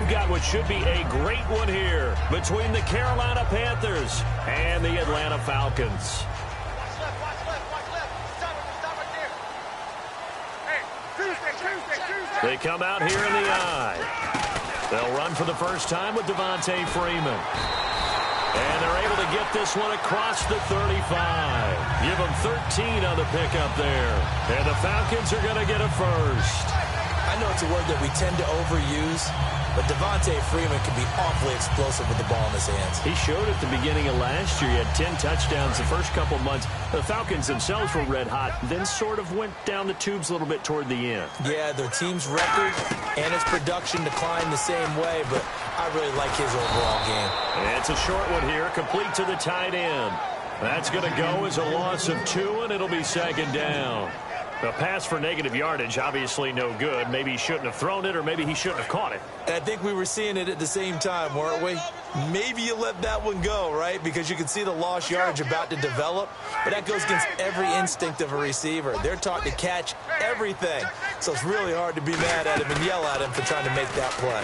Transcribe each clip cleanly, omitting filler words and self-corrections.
you've got what should be a great one here between the Carolina Panthers and the Atlanta Falcons. They come out here in the eye. They'll run for the first time with Devonta Freeman. And they're able to get this one across the 35. Give them 13 on the pickup there. And the Falcons are going to get a first. I know it's a word that we tend to overuse, but Devonta Freeman can be awfully explosive with the ball in his hands. He showed at the beginning of last year. He had 10 touchdowns the first couple months. The Falcons themselves were red hot, then sort of went down the tubes a little bit toward the end. Yeah, their team's record and its production declined the same way, but I really like his overall game. And it's a short one here, complete to the tight end. That's going to go as a loss of 2, and it'll be second down. A pass for negative yardage, obviously no good. Maybe he shouldn't have thrown it, or maybe he shouldn't have caught it. And I think we were seeing it at the same time, weren't we? Maybe you let that one go, right? Because you can see the lost yardage about to develop. But that goes against every instinct of a receiver. They're taught to catch everything. So it's really hard to be mad at him and yell at him for trying to make that play.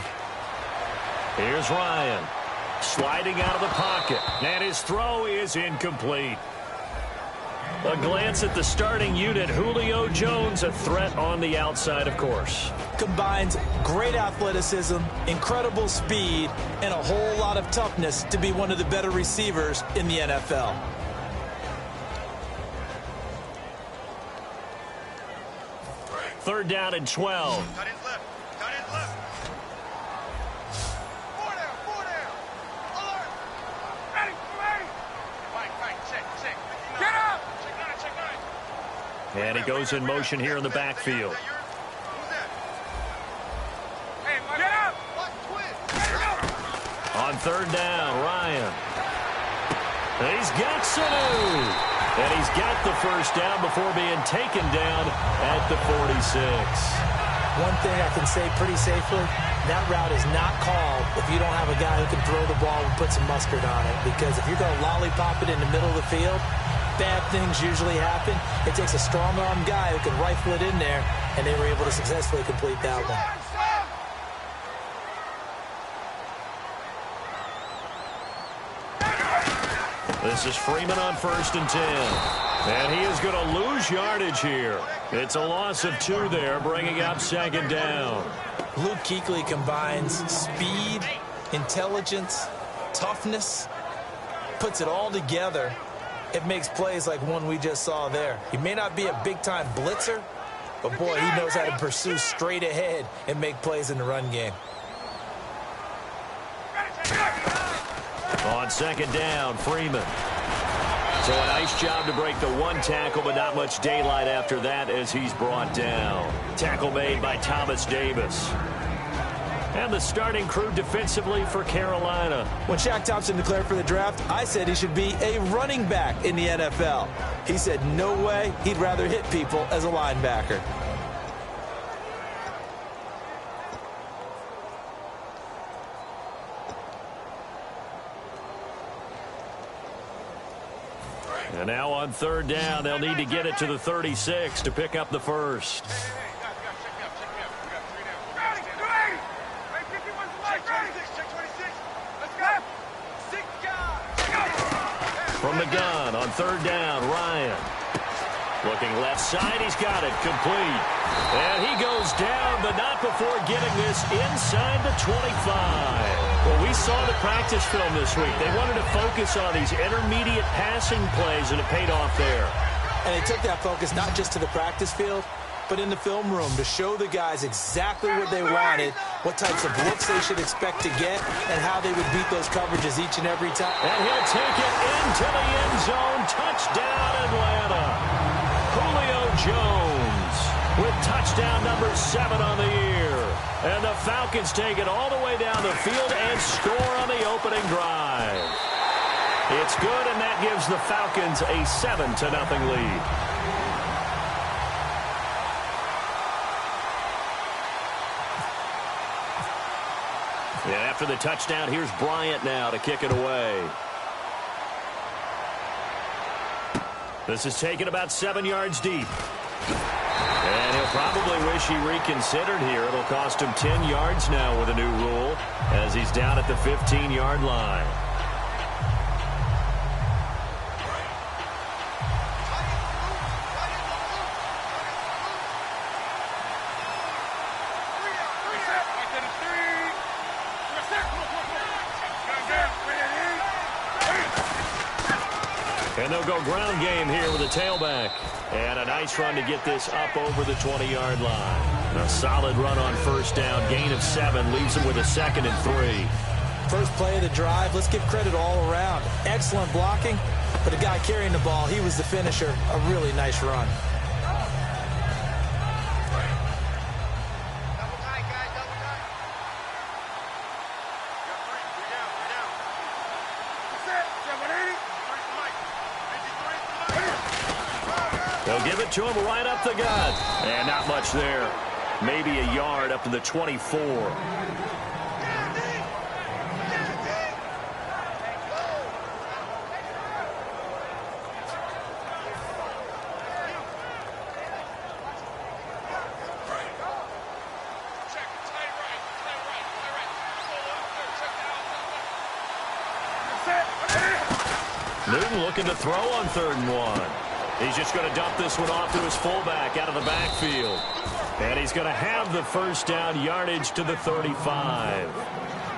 Here's Ryan, sliding out of the pocket. And his throw is incomplete. A glance at the starting unit. Julio Jones, a threat on the outside, of course. Combines great athleticism, incredible speed, and a whole lot of toughness to be one of the better receivers in the NFL. Third down and 12. Cut in left. Cut in left. Four down. Alert. Ready. Fight. Check. Get up. Check nine. And he goes in motion here in the backfield. Who's that? Hey, get up. On third down, Ryan. He's got Sanu. And he's got the first down before being taken down at the 46. One thing I can say pretty safely, that route is not called if you don't have a guy who can throw the ball and put some mustard on it. Because if you're going to lollipop it in the middle of the field, bad things usually happen. It takes a strong-arm guy who can rifle it in there, and they were able to successfully complete that one. This is Freeman on 1st and 10. And he is going to lose yardage here. It's a loss of 2 there, bringing up second down. Luke Kuechly combines speed, intelligence, toughness, puts it all together. It makes plays like one we just saw there. He may not be a big-time blitzer, but, boy, he knows how to pursue straight ahead and make plays in the run game. On second down, Freeman. So a nice job to break the 1 tackle, but not much daylight after that as he's brought down. Tackle made by Thomas Davis. And the starting crew defensively for Carolina. When Shaq Thompson declared for the draft, I said he should be a running back in the NFL. He said no way, he'd rather hit people as a linebacker. And now on third down, they'll need to get it to the 36 to pick up the first. Check me out. We got 3 down. Ready. Check 26. Let's go. 6 guys. From the gun on third down, Ryan. Looking left side, he's got it, complete. And he goes down, but not before getting this inside the 25. Well, we saw the practice film this week. They wanted to focus on these intermediate passing plays, and it paid off there. And they took that focus not just to the practice field, but in the film room to show the guys exactly what they wanted, what types of looks they should expect to get, and how they would beat those coverages each and every time. And he'll take it into the end zone. Touchdown, Atlanta. Julio Jones with touchdown number 7 on the year. And the Falcons take it all the way down the field and score on the opening drive. It's good, and that gives the Falcons a 7-0 lead. Yeah, after the touchdown, here's Bryant now to kick it away. This is taken about 7 yards deep. And he'll probably wish he reconsidered here. It'll cost him 10 yards now with a new rule as he's down at the 15-yard line. And they'll go ground game here with a tailback. And a nice run to get this up over the 20-yard line. A solid run on first down. Gain of 7 leaves him with a 2nd and 3. First play of the drive, let's give credit all around. Excellent blocking, but the guy carrying the ball, he was the finisher. A really nice run. They'll give it to him right up the gut. And not much there. Maybe a yard up to the 24. Newton looking to throw on 3rd and 1. He's just going to dump this one off to his fullback out of the backfield. And he's going to have the first down, yardage to the 35.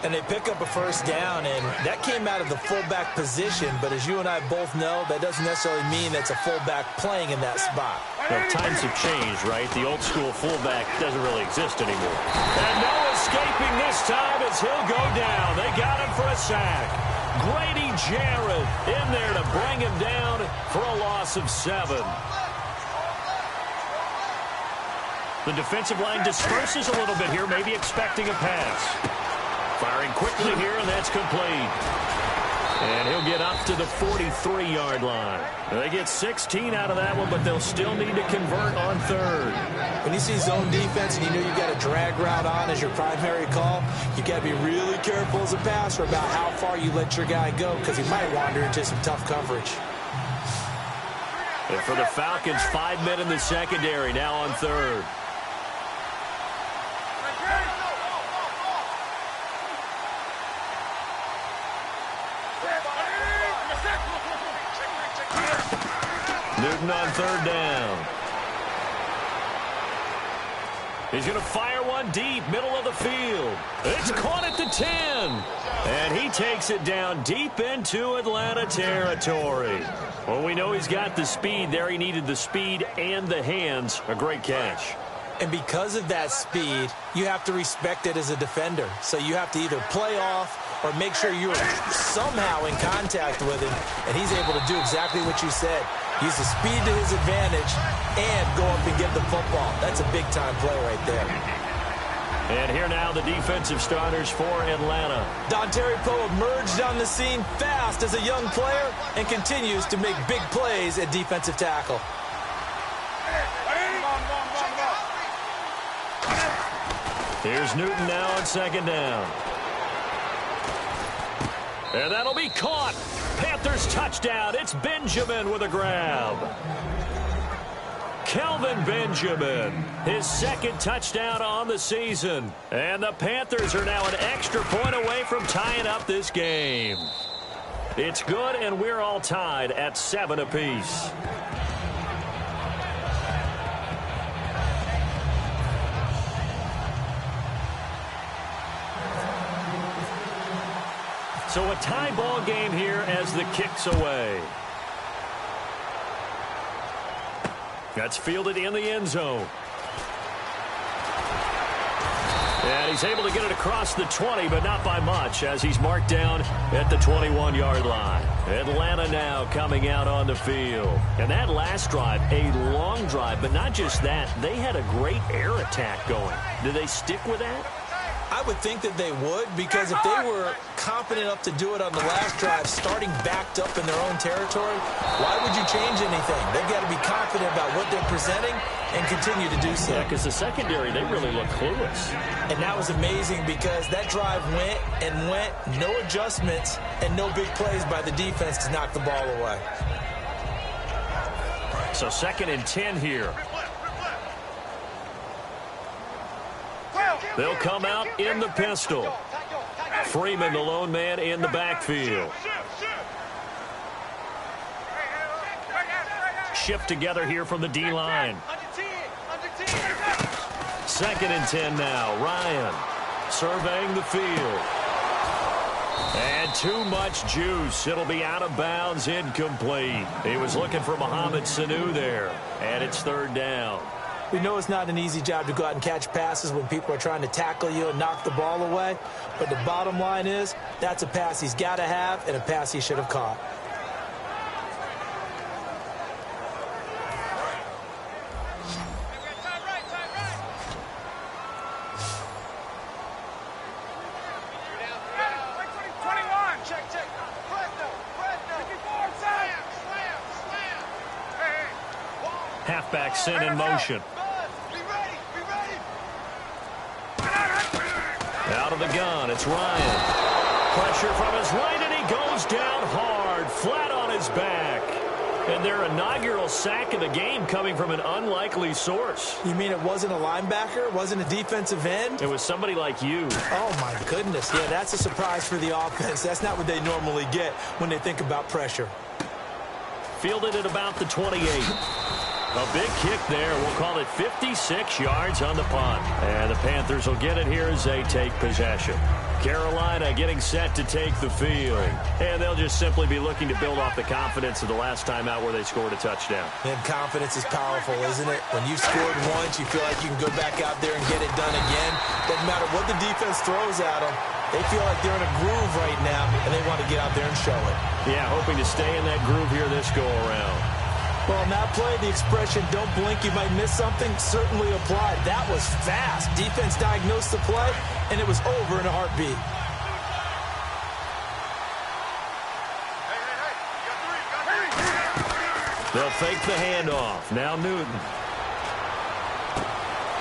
And they pick up a first down, and that came out of the fullback position. But as you and I both know, that doesn't necessarily mean that's a fullback playing in that spot. Well, times have changed, right? The old school fullback doesn't really exist anymore. And no escaping this time as he'll go down. They got him for a sack. Grady Jarrett in there to bring him down for a loss of 7. The defensive line disperses a little bit here, maybe expecting a pass. Firing quickly here, and that's complete. And he'll get up to the 43-yard line. They get 16 out of that one, but they'll still need to convert on 3rd. When you see zone defense and you know you got a drag route on as your primary call, you got to be really careful as a passer about how far you let your guy go because he might wander into some tough coverage. And for the Falcons, 5 men in the secondary now on 3rd. Newton on 3rd down. He's going to fire one deep, middle of the field. It's caught at the 10. And he takes it down deep into Atlanta territory. Well, we know he's got the speed there. He needed the speed and the hands. A great catch. And because of that speed, you have to respect it as a defender. So you have to either play off or make sure you're somehow in contact with him. And he's able to do exactly what you said. Use the speed to his advantage and go up and get the football. That's a big-time play right there. And here now the defensive starters for Atlanta. Dontari Poe emerged on the scene fast as a young player and continues to make big plays at defensive tackle. Here's Newton now on 2nd down. And that'll be caught. Panthers touchdown. It's Benjamin with a grab. Kelvin Benjamin, his 2nd touchdown on the season. And the Panthers are now an extra point away from tying up this game. It's good, and we're all tied at 7 apiece. So a tie ball game here as the kick's away. That's fielded in the end zone. And he's able to get it across the 20, but not by much as he's marked down at the 21-yard line. Atlanta now coming out on the field. And that last drive, a long drive, but not just that. They had a great air attack going. Do they stick with that? I would think that they would, because if they were confident enough to do it on the last drive, starting backed up in their own territory, why would you change anything? They've got to be confident about what they're presenting and continue to do so. Yeah, because the secondary, they really look clueless. And that was amazing because that drive went and went, no adjustments, and no big plays by the defense to knock the ball away. So 2nd and 10 here. They'll come out in the pistol. Freeman, the lone man in the backfield. Shift together here from the D-line. 2nd and 10 now. Ryan surveying the field. And too much juice. It'll be out of bounds, incomplete. He was looking for Mohamed Sanu there. And it's 3rd down. We know it's not an easy job to go out and catch passes when people are trying to tackle you and knock the ball away. But the bottom line is, that's a pass he's got to have and a pass he should have caught. Halfback sent in motion. Out of the gun, it's Ryan. Pressure from his right, and he goes down hard, flat on his back. And their inaugural sack of the game coming from an unlikely source. You mean it wasn't a linebacker? It wasn't a defensive end? It was somebody like you. Oh, my goodness. Yeah, that's a surprise for the offense. That's not what they normally get when they think about pressure. Fielded at about the 28. A big kick there. We'll call it 56 yards on the punt. And the Panthers will get it here as they take possession. Carolina getting set to take the field. And they'll just simply be looking to build off the confidence of the last time out where they scored a touchdown. And confidence is powerful, isn't it? When you've scored once, you feel like you can go back out there and get it done again. Doesn't matter what the defense throws at them. They feel like they're in a groove right now, and they want to get out there and show it. Yeah, hoping to stay in that groove here this go-around. Well, on that play, the expression, don't blink, you might miss something, certainly applied. That was fast. Defense diagnosed the play, and it was over in a heartbeat. They'll fake the handoff. Now Newton.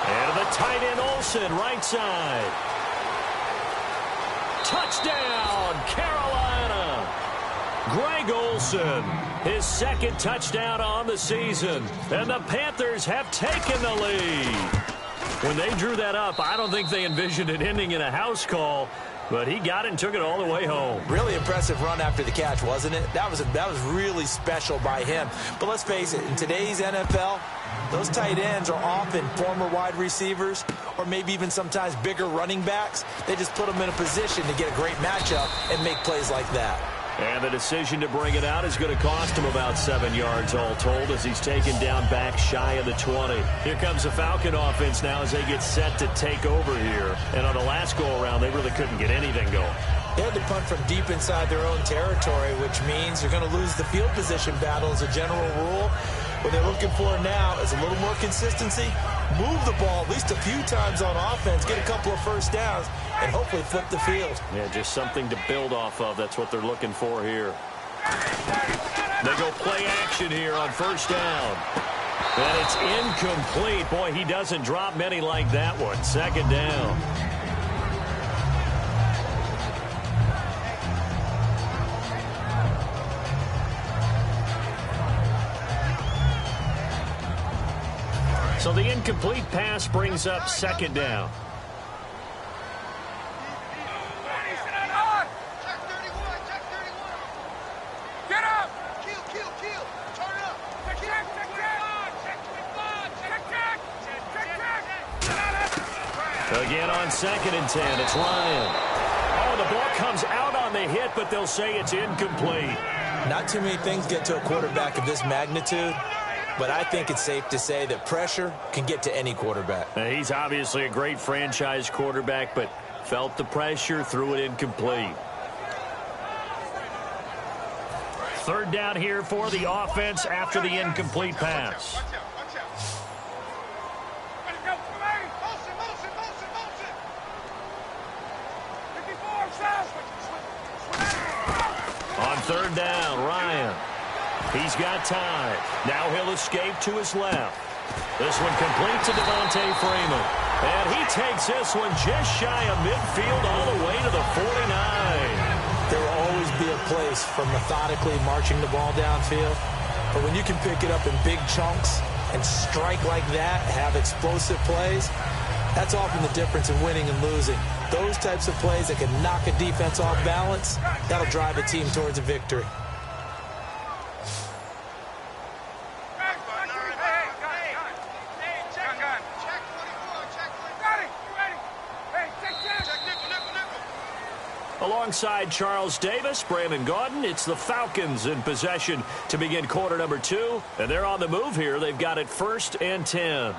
And the tight end Olsen, right side. Touchdown, Carolina. Greg Olsen, his 2nd touchdown on the season. And the Panthers have taken the lead. When they drew that up, I don't think they envisioned it ending in a house call. But he got it and took it all the way home. Really impressive run after the catch, wasn't it? That was really special by him. But let's face it, in today's NFL, those tight ends are often former wide receivers or maybe even sometimes bigger running backs. They just put them in a position to get a great matchup and make plays like that. And the decision to bring it out is going to cost him about 7 yards all told as he's taken down back shy of the 20. Here comes the Falcon offense now as they get set to take over here. And on the last go-around, they really couldn't get anything going. They had to punt from deep inside their own territory, which means they're going to lose the field position battle as a general rule. What they're looking for now is a little more consistency, move the ball at least a few times on offense, get a couple of first downs, and hopefully flip the field. Yeah, just something to build off of. That's what they're looking for here. They go play action here on 1st down. And it's incomplete. Boy, he doesn't drop many like that one. 2nd down. So the incomplete pass brings up 2nd down. Get up! Kill! Turn up! Check! Again on 2nd and 10, it's Ryan. Oh, the ball comes out on the hit, but they'll say it's incomplete. Not too many things get to a quarterback of this magnitude. But I think it's safe to say that pressure can get to any quarterback. He's obviously a great franchise quarterback, but felt the pressure, threw it incomplete. 3rd down here for the offense after the incomplete pass. Watch out! Ready to go, motion! 54, south! On 3rd down, Ryan. He's got time. Now he'll escape to his left. This one complete to Devontae Freeman. And he takes this one just shy of midfield all the way to the 49. There will always be a place for methodically marching the ball downfield. But when you can pick it up in big chunks and strike like that, have explosive plays, That's often the difference in winning and losing. Those types of plays that can knock a defense off balance, that'll drive a team towards a victory. Alongside Charles Davis, Brandon Gaudin, it's the Falcons in possession to begin quarter number 2. And they're on the move here. They've got it 1st and 10.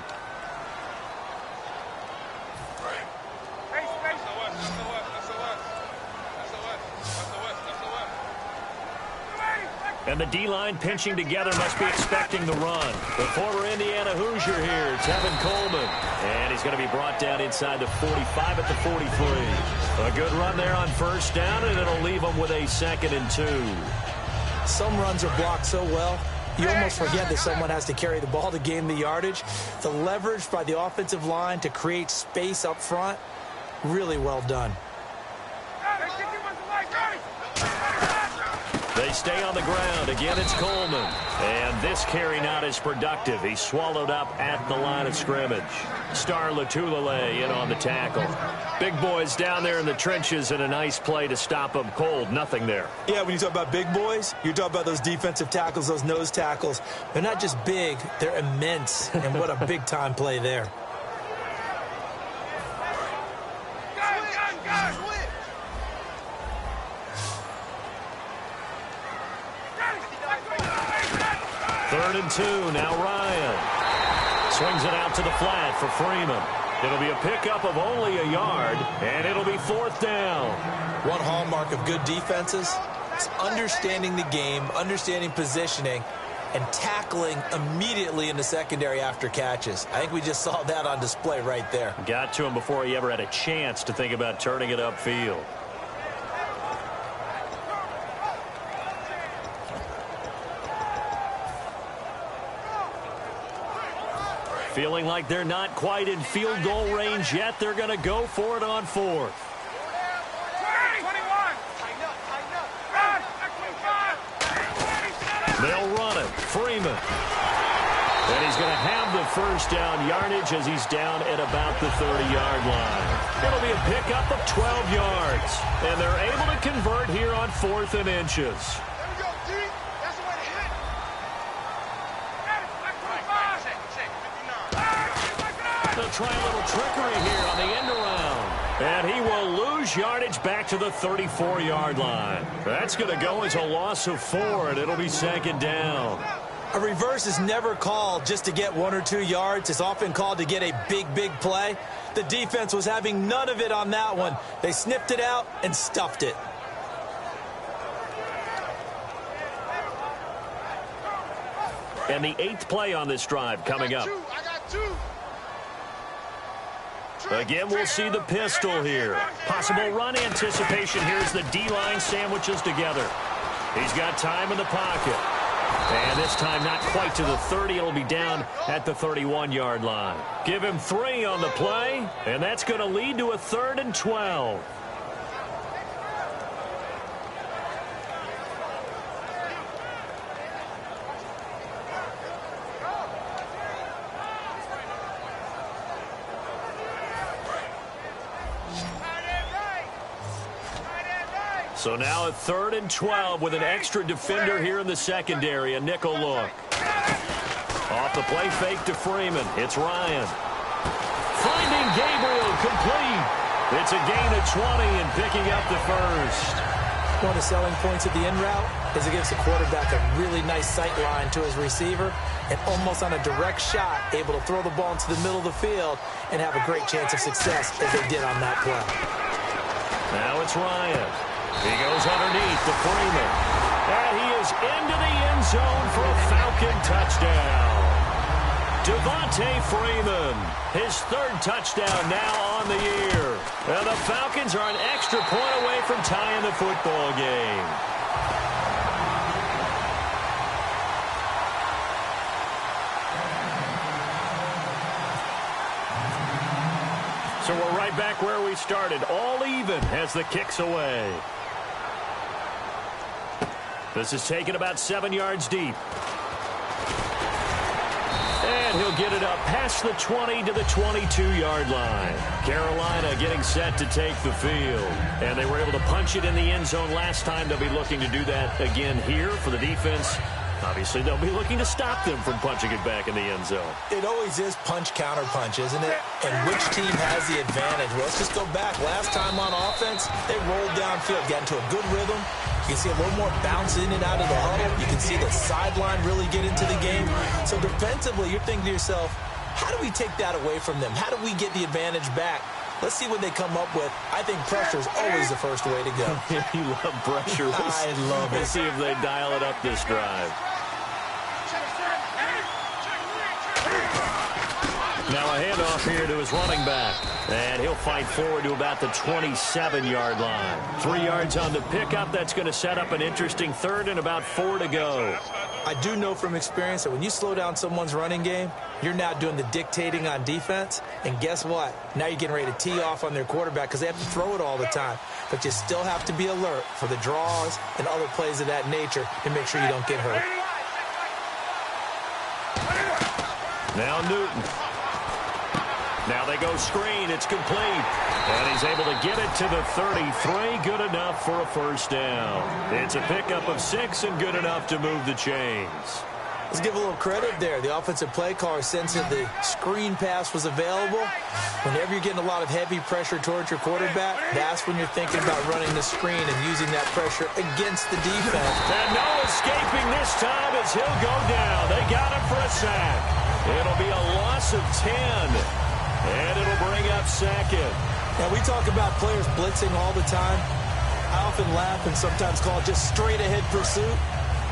And the D-line pinching together must be expecting the run. The former Indiana Hoosier here, Tevin Coleman. And he's going to be brought down inside the 45 at the 43. A good run there on 1st down, and it'll leave them with a 2nd and 2. Some runs are blocked so well, you almost forget that someone has to carry the ball to gain the yardage. The leverage by the offensive line to create space up front, really well done. They stay on the ground. Again, it's Coleman. And this carry not as productive. He's swallowed up at the line of scrimmage. Star Lotulelei in on the tackle. Big boys down there in the trenches, and a nice play to stop them cold. Nothing there. Yeah, when you talk about big boys, you're talking about those defensive tackles, those nose tackles. They're not just big, they're immense. And what a big-time play there. Third and 2, now Ryan. Swings it out to the flat for Freeman. It'll be a pickup of only a yard, and it'll be 4th down. One hallmark of good defenses is understanding the game, understanding positioning, and tackling immediately in the secondary after catches. I think we just saw that on display right there. Got to him before he ever had a chance to think about turning it upfield. Feeling like they're not quite in field goal range yet. They're going to go for it on 4th. They'll run it. Freeman. And he's going to have the 1st down yardage as he's down at about the 30-yard line. It'll be a pickup of 12 yards. And they're able to convert here on 4th and inches. They'll try a little trickery here on the end around. And he will lose yardage back to the 34-yard line. That's going to go as a loss of 4, and it'll be 2nd down. A reverse is never called just to get 1 or 2 yards. It's often called to get a big, big play. The defense was having none of it on that one. They snipped it out and stuffed it. And the 8th play on this drive coming up. I got 2. Again, we'll see the pistol here. Possible run anticipation here as the D-line sandwiches together. He's got time in the pocket. And this time not quite to the 30. It'll be down at the 31-yard line. Give him 3 on the play, and that's going to lead to a 3rd and 12. So now a 3rd and 12 with an extra defender here in the secondary, a nickel look. Off the play fake to Freeman. It's Ryan. Finding Gabriel complete. It's a gain of 20 and picking up the 1st. One of the selling points of the in route is it gives the quarterback a really nice sight line to his receiver and almost on a direct shot able to throw the ball into the middle of the field and have a great chance of success as they did on that play. Now it's Ryan. He goes underneath to Freeman. And he is into the end zone for a Falcon touchdown. Devontae Freeman, his 3rd touchdown now on the year. And the Falcons are an extra point away from tying the football game. So we're right back where we started, all even as the kick's away. This is taken about 7 yards deep. And he'll get it up past the 20 to the 22-yard line. Carolina getting set to take the field. And they were able to punch it in the end zone last time. They'll be looking to do that again here for the defense. Obviously, they'll be looking to stop them from punching it back in the end zone. It always is punch-counter-punch, isn't it? And which team has the advantage? Well, let's just go back. Last time on offense, they rolled downfield, got into a good rhythm. You can see a little more bounce in and out of the huddle. You can see the sideline really get into the game. So defensively, you're thinking to yourself, how do we take that away from them? How do we get the advantage back? Let's see what they come up with. I think pressure is always the first way to go. You love pressure. I love it. We'll see if they dial it up this drive. Now a handoff here to his running back. And he'll fight forward to about the 27-yard line. 3 yards on the pickup. That's going to set up an interesting third and about 4 to go. I do know from experience that when you slow down someone's running game, you're now doing the dictating on defense. And guess what? Now you're getting ready to tee off on their quarterback because they have to throw it all the time. But you still have to be alert for the draws and other plays of that nature to make sure you don't get hurt. Now Newton. Now they go screen. It's complete. And he's able to get it to the 33. Good enough for a first down. It's a pickup of 6 and good enough to move the chains. Let's give a little credit there. The offensive play caller sensed that the screen pass was available. Whenever you're getting a lot of heavy pressure towards your quarterback, that's when you're thinking about running the screen and using that pressure against the defense. And no escaping this time as he'll go down. They got him for a sack. It'll be a loss of 10. And it'll bring up second. Now, we talk about players blitzing all the time. I often laugh and sometimes call it just straight-ahead pursuit.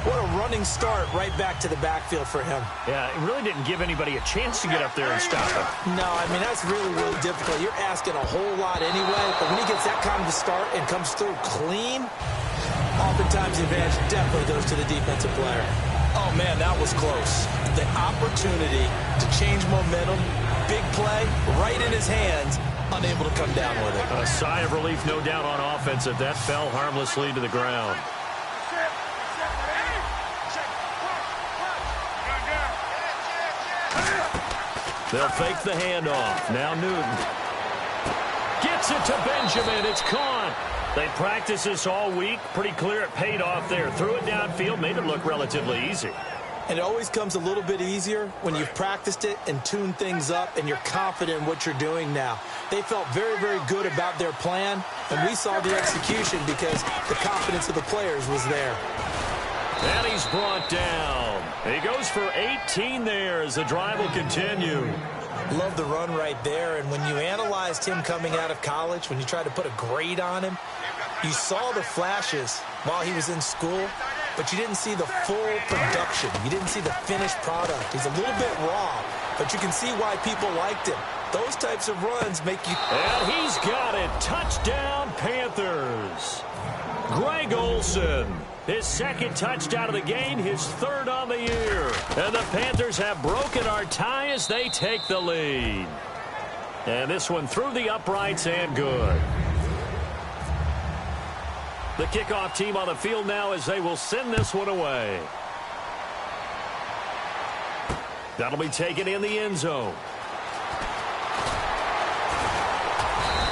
What a running start right back to the backfield for him. Yeah, it really didn't give anybody a chance to get up there and stop him. No, I mean, that's really, really difficult. You're asking a whole lot anyway, but when he gets that kind of a start and comes through clean, oftentimes the advantage definitely goes to the defensive player. Oh, man, that was close. The opportunity to change momentum, big play, right in his hands, unable to come down with it. A sigh of relief, no doubt, on offense if that fell harmlessly to the ground. They'll fake the handoff. Now Newton gets it to Benjamin. It's caught. They practiced this all week. Pretty clear it paid off there. Threw it downfield, made it look relatively easy. And it always comes a little bit easier when you've practiced it and tuned things up and you're confident in what you're doing now. They felt very, very good about their plan, and we saw the execution because the confidence of the players was there. And he's brought down. He goes for 18 there as the drive will continue. Love the run right there, and when you analyzed him coming out of college, when you tried to put a grade on him, you saw the flashes while he was in school, but you didn't see the full production. You didn't see the finished product. He's a little bit raw, but you can see why people liked him. Those types of runs make you... And he's got it. Touchdown, Panthers. Greg Olsen, his second touchdown of the game, his third on the year. And the Panthers have broken our tie as they take the lead. And this one through the uprights and good. The kickoff team on the field now as they will send this one away. That'll be taken in the end zone.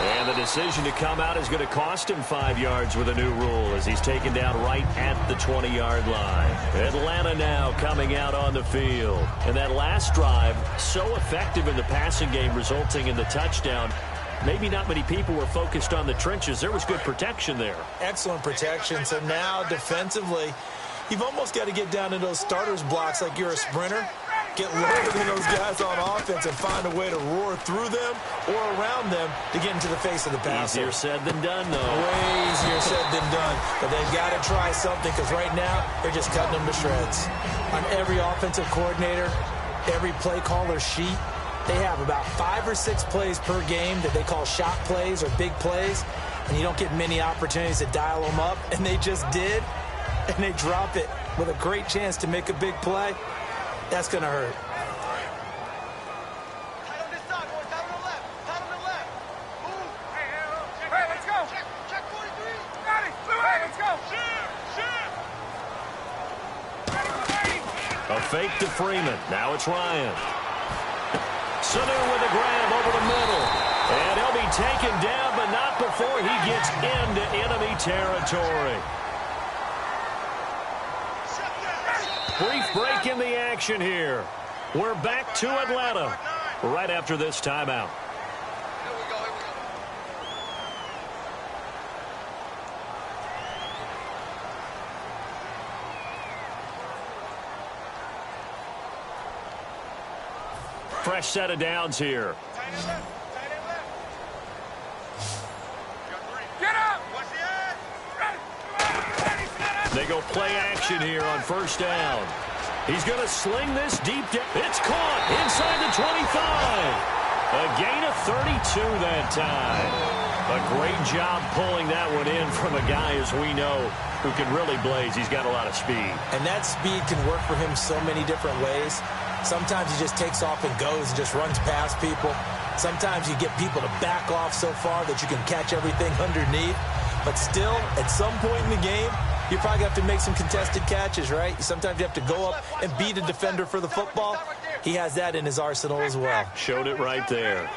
And the decision to come out is going to cost him 5 yards with a new rule as he's taken down right at the 20-yard line. Atlanta now coming out on the field. And that last drive, so effective in the passing game, resulting in the touchdown. Maybe not many people were focused on the trenches. There was good protection there. Excellent protection. So now defensively, you've almost got to get down to those starters blocks like you're a sprinter. Get lower than those guys on offense and find a way to roar through them or around them to get into the face of the passer. Easier said than done, though. Way easier said than done. But they've got to try something because right now they're just cutting them to shreds. On every offensive coordinator, every play caller sheet, they have about 5 or 6 plays per game that they call shot plays or big plays, and you don't get many opportunities to dial them up, and they just did, and they drop it with a great chance to make a big play. That's going to hurt. Tight on this side, boys. Tight on the left. Tight on the left. Move. Hey, let's go. Check 43. Got it. Hey, let's go. Shoot. A fake to Freeman. Now it's Ryan. Sanu with a grab over the middle. And he'll be taken down, but not before he gets into enemy territory. Brief break in the action here. We're back to Atlanta right after this timeout. Fresh set of downs here. Get up! They go play action here on first down. He's going to sling this deep down. It's caught inside the 25. A gain of 32 that time. A great job pulling that one in from a guy, as we know, who can really blaze. He's got a lot of speed. And that speed can work for him so many different ways. Sometimes he just takes off and goes and just runs past people. Sometimes you get people to back off so far that you can catch everything underneath. But still, at some point in the game, you probably have to make some contested catches, right? Sometimes you have to go up and beat a defender for the football. He has that in his arsenal as well. Showed it right there.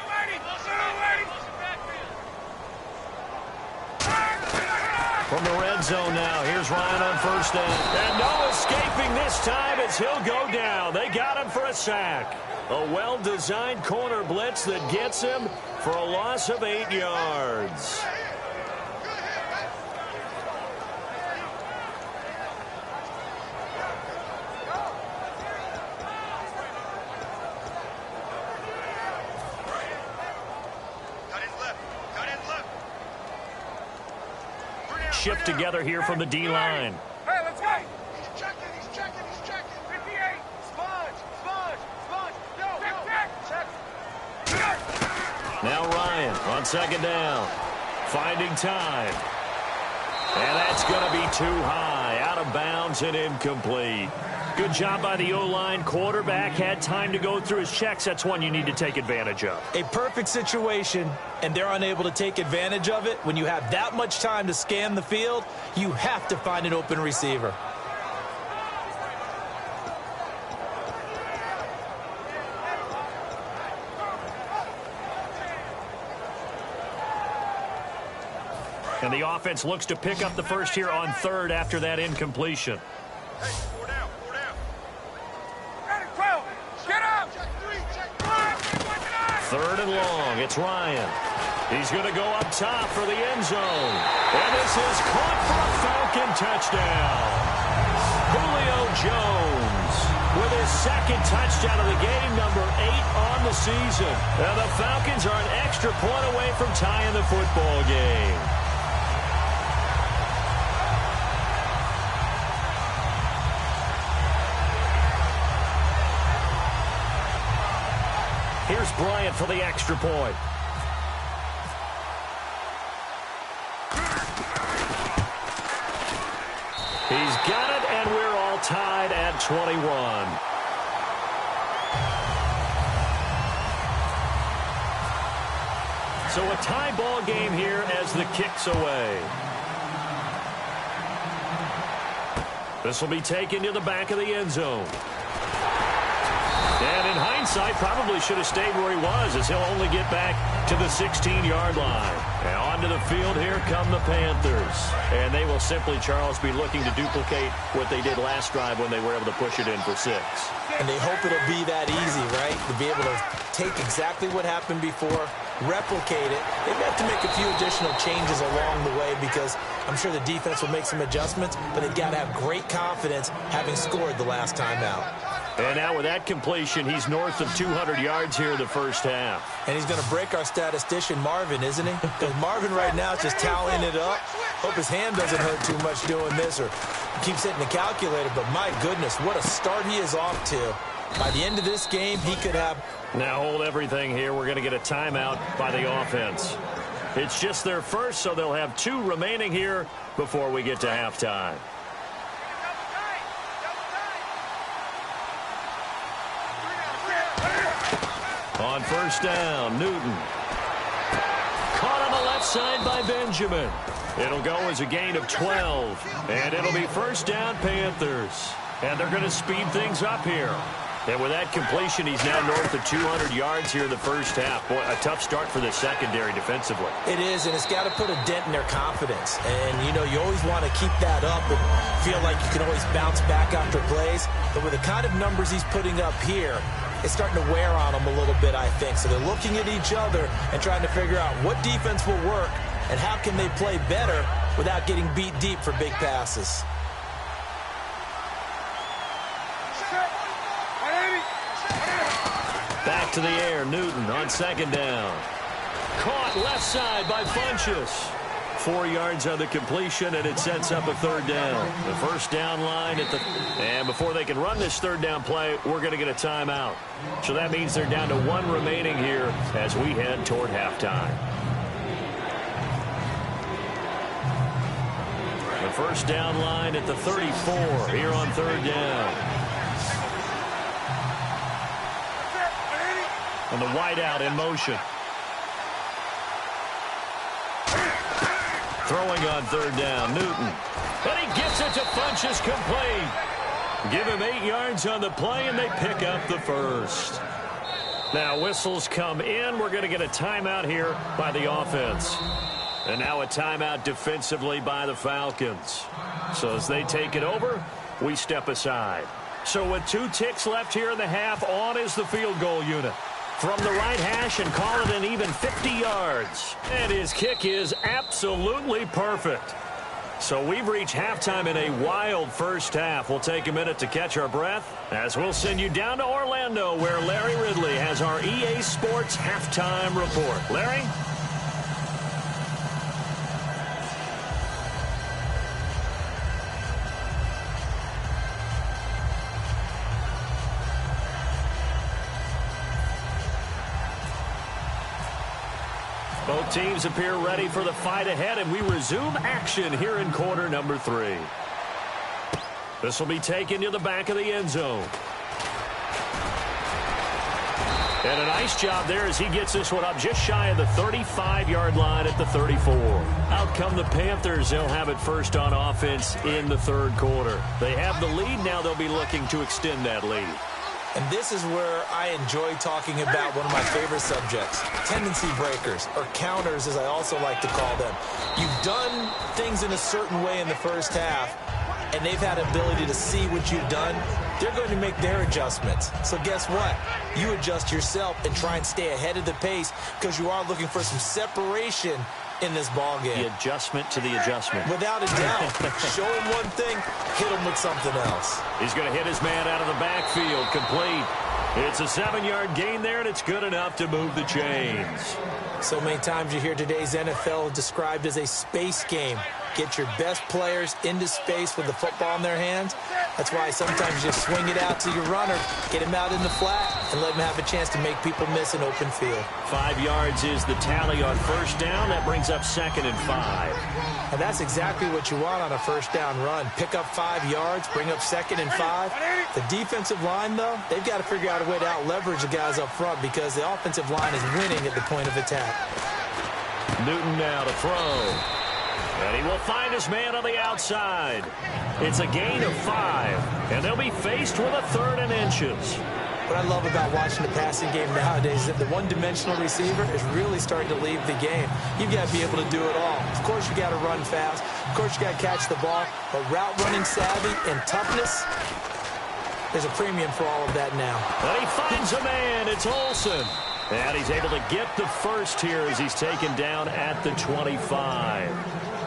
From the red zone now, here's Ryan on first down. And no escaping this time as he'll go down. They got him for a sack. A well-designed corner blitz that gets him for a loss of 8 yards. Shift together here from the D-line. Hey, let's go! He's checking. 58. Sponge. Yo. Check. Now Ryan on second down. Finding time. And that's going to be too high. Out of bounds and incomplete. Good job by the O-line. Quarterback had time to go through his checks. That's one you need to take advantage of. A perfect situation, and they're unable to take advantage of it. When you have that much time to scan the field, you have to find an open receiver. And the offense looks to pick up the first here on third after that incompletion. Hey, 4 down. Ready, 12. Get up! Check 3. Third and long. It's Ryan. He's going to go up top for the end zone. And this is caught for a Falcon touchdown. Julio Jones with his second touchdown of the game, number 8 on the season. And the Falcons are an extra point away from tying the football game. Here's Bryant for the extra point. He's got it, and we're all tied at 21. So a tie ball game here as the kick's away. This will be taken to the back of the end zone. And in hindsight, probably should have stayed where he was, as he'll only get back to the 16-yard line. And onto the field here come the Panthers. And they will simply, Charles, be looking to duplicate what they did last drive when they were able to push it in for 6. And they hope it'll be that easy, right? To be able to take exactly what happened before, replicate it. They've got to make a few additional changes along the way because I'm sure the defense will make some adjustments, but they've got to have great confidence having scored the last time out. And now with that completion, he's north of 200 yards here in the first half. And he's going to break our statistician, Marvin, isn't he? Because Marvin right now is just tallying it up. Hope his hand doesn't hurt too much doing this or keeps hitting the calculator. But my goodness, what a start he is off to. By the end of this game, he could have... Now hold everything here. We're going to get a timeout by the offense. It's just their first, so they'll have 2 remaining here before we get to halftime. On first down, Newton. Caught on the left side by Benjamin. It'll go as a gain of 12. And it'll be first down, Panthers. And they're going to speed things up here. And with that completion, he's now north of 200 yards here in the first half. Boy, a tough start for the secondary defensively. It is, and it's got to put a dent in their confidence. And, you know, you always want to keep that up and feel like you can always bounce back after plays. But with the kind of numbers he's putting up here, it's starting to wear on them a little bit, I think. So they're looking at each other and trying to figure out what defense will work and how can they play better without getting beat deep for big passes. Back to the air, Newton on second down. Caught left side by Funchess. 4 yards on the completion, and it sets up a third down. The first down line at the... And before they can run this third down play, we're going to get a timeout. So that means they're down to 1 remaining here as we head toward halftime. The first down line at the 34 here on third down. And the wideout in motion. Throwing on third down, Newton. And he gets it to Funchess complete. Give him 8 yards on the play, and they pick up the first. Now whistles come in. We're going to get a timeout here by the offense. And now a timeout defensively by the Falcons. So as they take it over, we step aside. So with 2 ticks left here in the half, on is the field goal unit. From the right hash and call it an even 50 yards. And his kick is absolutely perfect. So we've reached halftime in a wild first half. We'll take a minute to catch our breath as we'll send you down to Orlando where Larry Ridley has our EA Sports halftime report. Larry? Both teams appear ready for the fight ahead, and we resume action here in quarter number 3. This will be taken to the back of the end zone. And a nice job there as he gets this one up just shy of the 35-yard line at the 34. Out come the Panthers. They'll have it first on offense in the third quarter. They have the lead. Now they'll be looking to extend that lead. And this is where I enjoy talking about one of my favorite subjects, tendency breakers, or counters as I also like to call them. You've done things in a certain way in the first half, and they've had ability to see what you've done. They're going to make their adjustments. So guess what? You adjust yourself and try and stay ahead of the pace because you are looking for some separation in this ball game. The adjustment to the adjustment. Without a doubt. Show him one thing, hit him with something else. He's going to hit his man out of the backfield. Complete. It's a 7-yard gain there, and it's good enough to move the chains. So many times you hear today's NFL described as a space game. Get your best players into space with the football in their hands. That's why sometimes you swing it out to your runner, get him out in the flat, and let him have a chance to make people miss an open field. 5 yards is the tally on first down. That brings up 2nd and 5. And that's exactly what you want on a first down run. Pick up 5 yards, bring up 2nd and 5. The defensive line, though, they've got to figure out a way to out-leverage the guys up front because the offensive line is winning at the point of attack. Newton now to throw. And he will find his man on the outside. It's a gain of 5. And they'll be faced with a 3rd and inches. What I love about watching the passing game nowadays is that the one-dimensional receiver is really starting to leave the game. You've got to be able to do it all. Of course, you got to run fast. Of course, you got to catch the ball. But route running savvy and toughness, there's a premium for all of that now. And he finds a man. It's Olsen. And he's able to get the first here as he's taken down at the 25.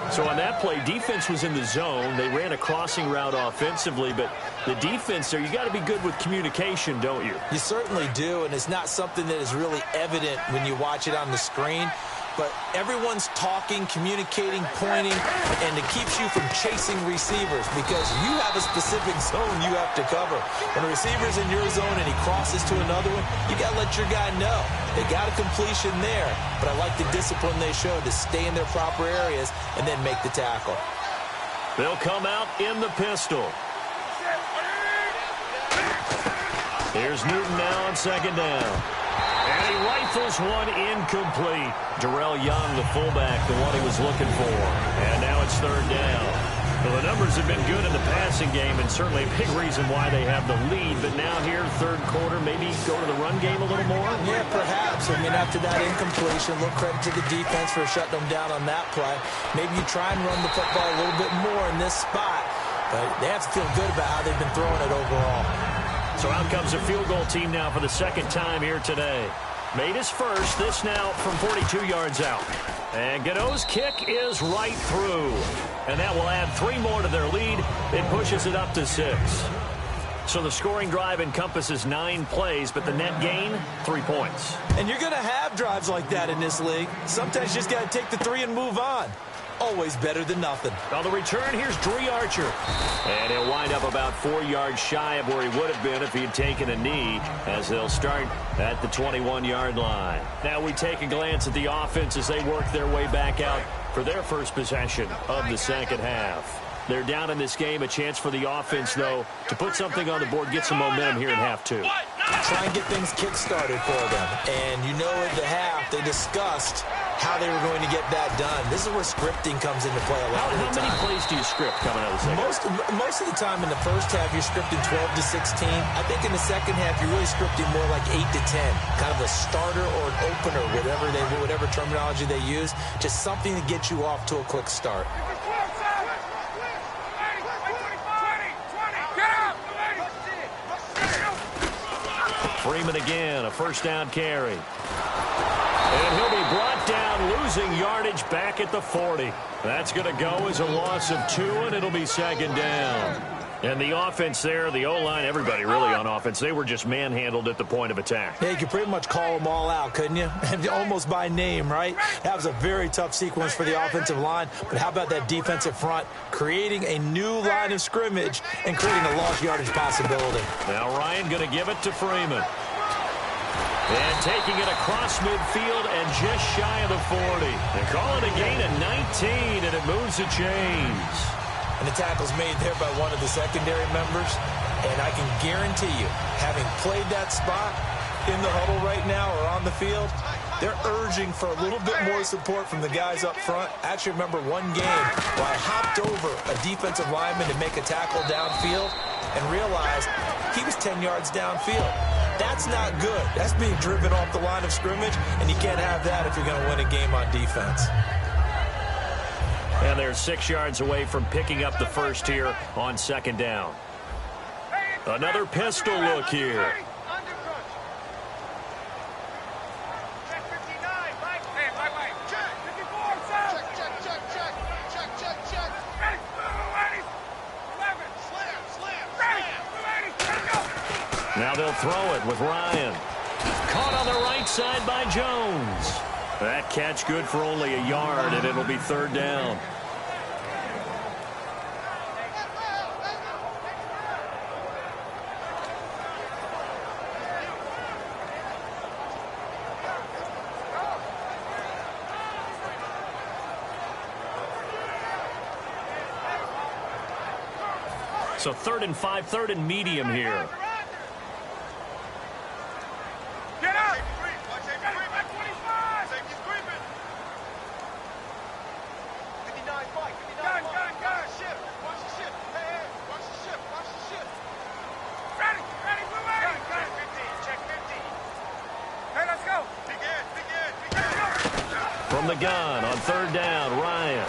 So on that play, defense was in the zone. They ran a crossing route offensively, but the defense there, you got to be good with communication, don't you? You certainly do, and it's not something that is really evident when you watch it on the screen. But everyone's talking, communicating, pointing, and it keeps you from chasing receivers because you have a specific zone you have to cover. When a receiver's in your zone and he crosses to another one, you got to let your guy know. They got a completion there, but I like the discipline they showed to stay in their proper areas and then make the tackle. They'll come out in the pistol. Here's Newton now on 2nd down. And he rifles one incomplete. Darrell Young, the fullback, the one he was looking for. And now it's 3rd down. Well, the numbers have been good in the passing game, and certainly a big reason why they have the lead. But now here, third quarter, maybe go to the run game a little more? Yeah, perhaps. I mean, after that incompletion, a little credit to the defense for shutting them down on that play. Maybe you try and run the football a little bit more in this spot. But they have to feel good about how they've been throwing it overall. So out comes a field goal team now for the second time here today. Made his first, this now from 42 yards out. And Gano's kick is right through. And that will add 3 more to their lead. It pushes it up to 6. So the scoring drive encompasses 9 plays, but the net gain, 3 points. And you're going to have drives like that in this league. Sometimes you just got to take the 3 and move on. Always better than nothing. On the return, here's Dree Archer. And he'll wind up about 4 yards shy of where he would have been if he had taken a knee, as they'll start at the 21-yard line. Now we take a glance at the offense as they work their way back out for their first possession of the second half. They're down in this game. A chance for the offense, though, to put something on the board, get some momentum here in half 2. Try and get things kick-started for them. And you know at the half, they discussed how they were going to get that done. This is where scripting comes into play a lot of the time. How many plays do you script coming out of the second half? Most of the time in the first half, you're scripting 12 to 16. I think in the second half, you're really scripting more like 8 to 10. Kind of a starter or an opener, whatever terminology they use. Just something to get you off to a quick start. Freeman again, a first down carry. And he'll be brought down, losing yardage back at the 40. That's going to go as a loss of 2, and it'll be second down. And the offense there, the O-line, everybody really on offense, they were just manhandled at the point of attack. Yeah, you could pretty much call them all out, couldn't you? Almost by name, right? That was a very tough sequence for the offensive line. But how about that defensive front, creating a new line of scrimmage and creating a lost yardage possibility. Now Ryan going to give it to Freeman. And taking it across midfield and just shy of the 40. They call it a gain of 19, and it moves the chains. And the tackle's made there by one of the secondary members. And I can guarantee you, having played that spot in the huddle right now or on the field, they're urging for a little bit more support from the guys up front. I actually remember one game where I hopped over a defensive lineman to make a tackle downfield and realized he was 10 yards downfield. That's not good. That's being driven off the line of scrimmage, and you can't have that if you're going to win a game on defense. And they're 6 yards away from picking up the first here on second down. Another pistol look here. Now they'll throw it with Ryan. Caught on the right side by Jones. That catch good for only a yard, and it'll be third down. So 3rd and 5, 3rd and medium here. From the gun on 3rd down, Ryan.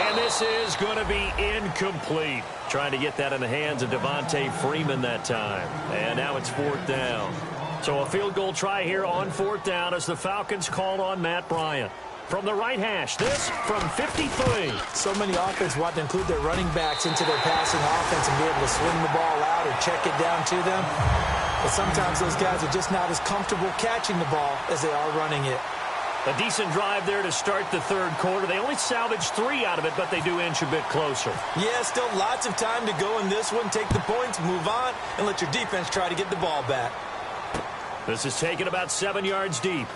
And this is going to be incomplete. Trying to get that in the hands of Devontae Freeman that time. And now it's 4th down. So a field goal try here on 4th down as the Falcons called on Matt Bryant. From the right hash, this from 53. So many offenses want to include their running backs into their passing offense and be able to swing the ball out or check it down to them. But sometimes those guys are just not as comfortable catching the ball as they are running it. A decent drive there to start the third quarter. They only salvaged 3 out of it, but they do inch a bit closer. Yeah, still lots of time to go in this one. Take the points, move on, and let your defense try to get the ball back. This is taken about 7 yards deep.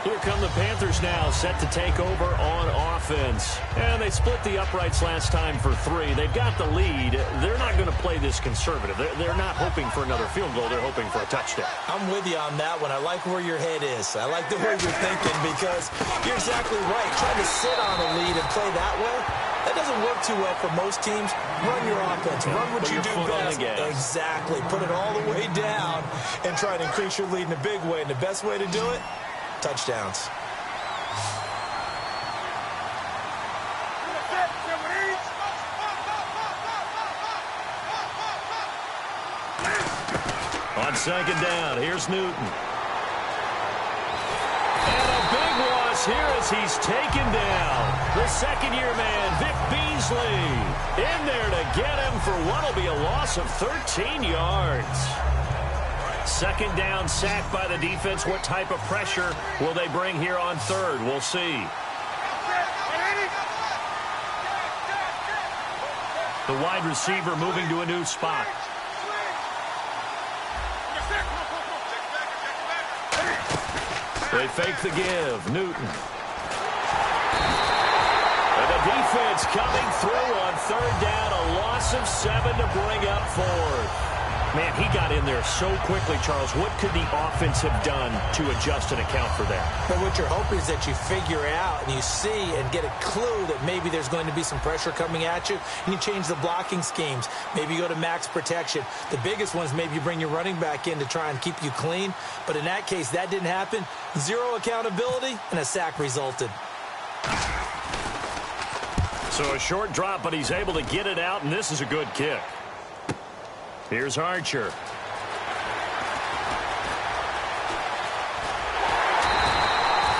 Here come the Panthers now, set to take over on offense. And they split the uprights last time for 3. They've got the lead. They're not going to play this conservative. They're not hoping for another field goal. They're hoping for a touchdown. I'm with you on that one. I like where your head is. I like the way you're thinking because you're exactly right. Trying to sit on a lead and play that way, that doesn't work too well for most teams. Run your offense. Run what you do best. Exactly. Put it all the way down and try to increase your lead in a big way. And the best way to do it, touchdowns. On second down, here's Newton. And a big loss here as he's taken down. The second-year man, Vic Beasley, in there to get him for what will be a loss of 13 yards. Second down, sack by the defense. What type of pressure will they bring here on third? We'll see. The wide receiver moving to a new spot. They fake the give. Newton. And the defense coming through on third down. A loss of 7 to bring up fourth. Man, he got in there so quickly, Charles. What could the offense have done to adjust and account for that? But what you're hoping is that you figure out and you see and get a clue that maybe there's going to be some pressure coming at you, and you change the blocking schemes. Maybe you go to max protection. The biggest one is maybe you bring your running back in to try and keep you clean. But in that case, that didn't happen. Zero accountability, and a sack resulted. So a short drop, but he's able to get it out, and this is a good kick. Here's Archer.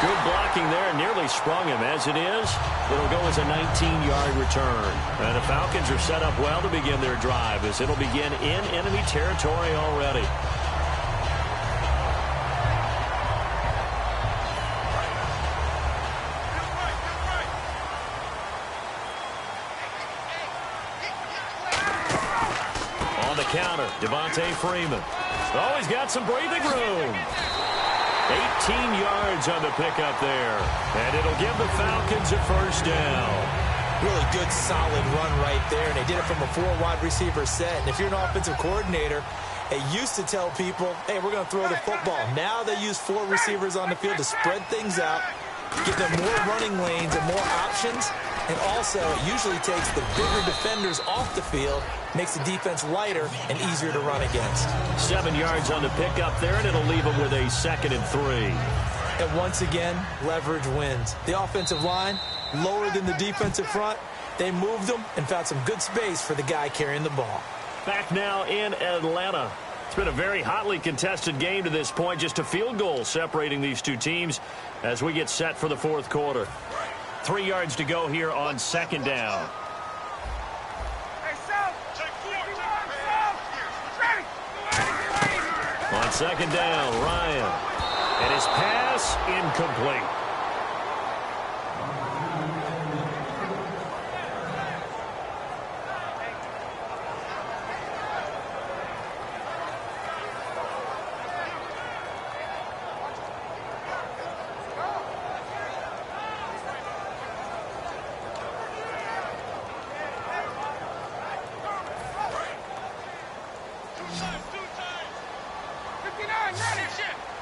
Good blocking there. Nearly sprung him. As it is, it'll go as a 19-yard return. And the Falcons are set up well to begin their drive as it'll begin in enemy territory already. Counter, Devontae Freeman. Oh, he's got some breathing room. 18 yards on the pickup there. And it'll give the Falcons a first down. Really good, solid run right there. And they did it from a 4-wide receiver set. And if you're an offensive coordinator, they used to tell people, hey, we're going to throw the football. Now they use 4 receivers on the field to spread things out, give them more running lanes and more options. And also, it usually takes the bigger defenders off the field, makes the defense lighter and easier to run against. 7 yards on the pickup there, and it'll leave them with a 2nd and 3. And once again, leverage wins. The offensive line, lower than the defensive front. They moved them and found some good space for the guy carrying the ball. Back now in Atlanta. It's been a very hotly contested game to this point. Just a field goal separating these two teams as we get set for the fourth quarter. 3 yards to go here on second down. On second down, Ryan. And his pass incomplete.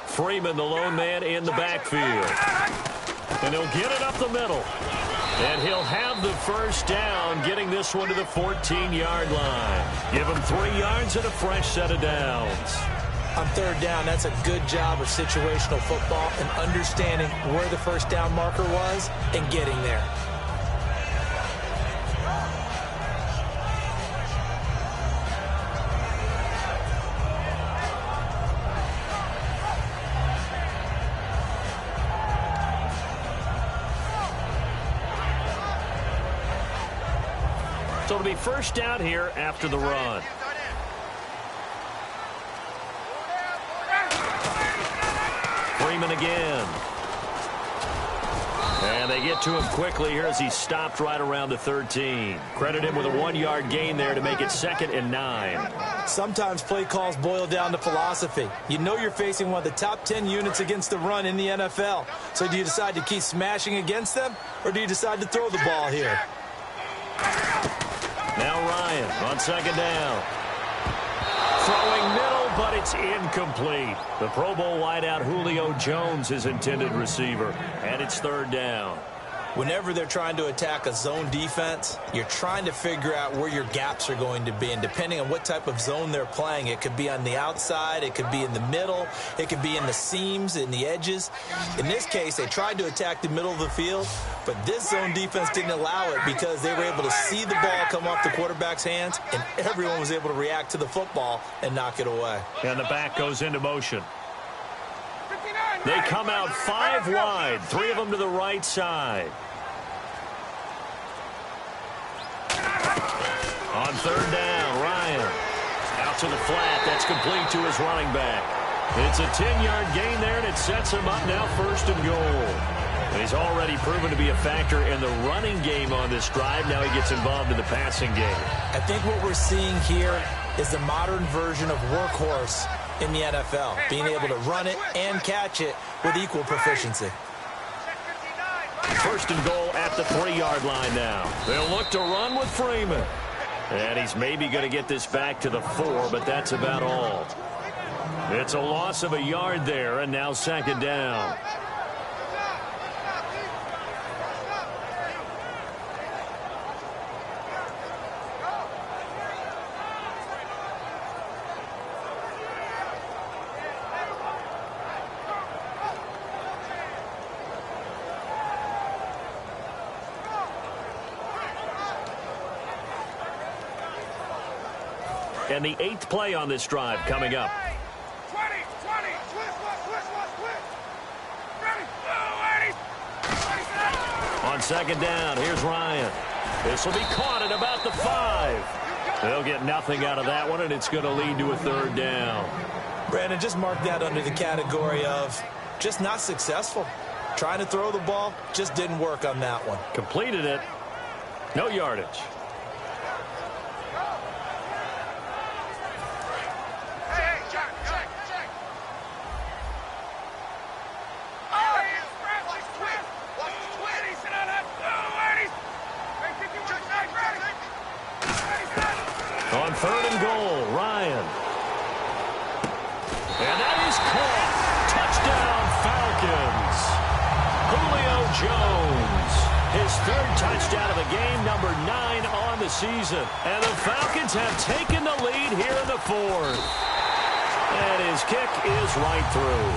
Freeman, the lone man in the backfield. And he'll get it up the middle. And he'll have the first down, getting this one to the 14-yard line. Give him 3 yards and a fresh set of downs. On third down, that's a good job of situational football and understanding where the first down marker was and getting there. So it'll be first down here after the run. Freeman again. And they get to him quickly here as he stopped right around the 13. Credit him with a 1-yard gain there to make it 2nd and 9. Sometimes play calls boil down to philosophy. You know you're facing one of the top 10 units against the run in the NFL. So do you decide to keep smashing against them, or do you decide to throw the ball here? Now Ryan on 2nd down. Throwing middle, but it's incomplete. The Pro Bowl wideout Julio Jones is intended receiver, and it's 3rd down. Whenever they're trying to attack a zone defense, you're trying to figure out where your gaps are going to be. And depending on what type of zone they're playing, it could be on the outside, it could be in the middle, it could be in the seams, in the edges. In this case, they tried to attack the middle of the field, but this zone defense didn't allow it because they were able to see the ball come off the quarterback's hands, and everyone was able to react to the football and knock it away. And the back goes into motion. They come out 5 wide, 3 of them to the right side. On 3rd down, Ryan. Out to the flat. That's complete to his running back. It's a 10-yard gain there, and it sets him up now 1st and goal. And he's already proven to be a factor in the running game on this drive. Now he gets involved in the passing game. I think what we're seeing here is the modern version of workhorse in the NFL, being able to run it and catch it with equal proficiency. 1st and goal at the 3-yard line now. They'll look to run with Freeman. And he's maybe going to get this back to the 4, but that's about all. It's a loss of a yard there, and now 2nd down. And the 8th play on this drive coming up. 20, On 2nd down, here's Ryan. This will be caught at about the 5. They'll get nothing out of that one, and it's going to lead to a 3rd down. Brandon, just mark that under the category of just not successful. Trying to throw the ball, just didn't work on that one. Completed it. No yardage. On 3rd and goal, Ryan. And that is caught. Touchdown, Falcons. Julio Jones. His 3rd touchdown of the game, number 9 on the season. And the Falcons have taken the lead here in the 4th. And his kick is right through.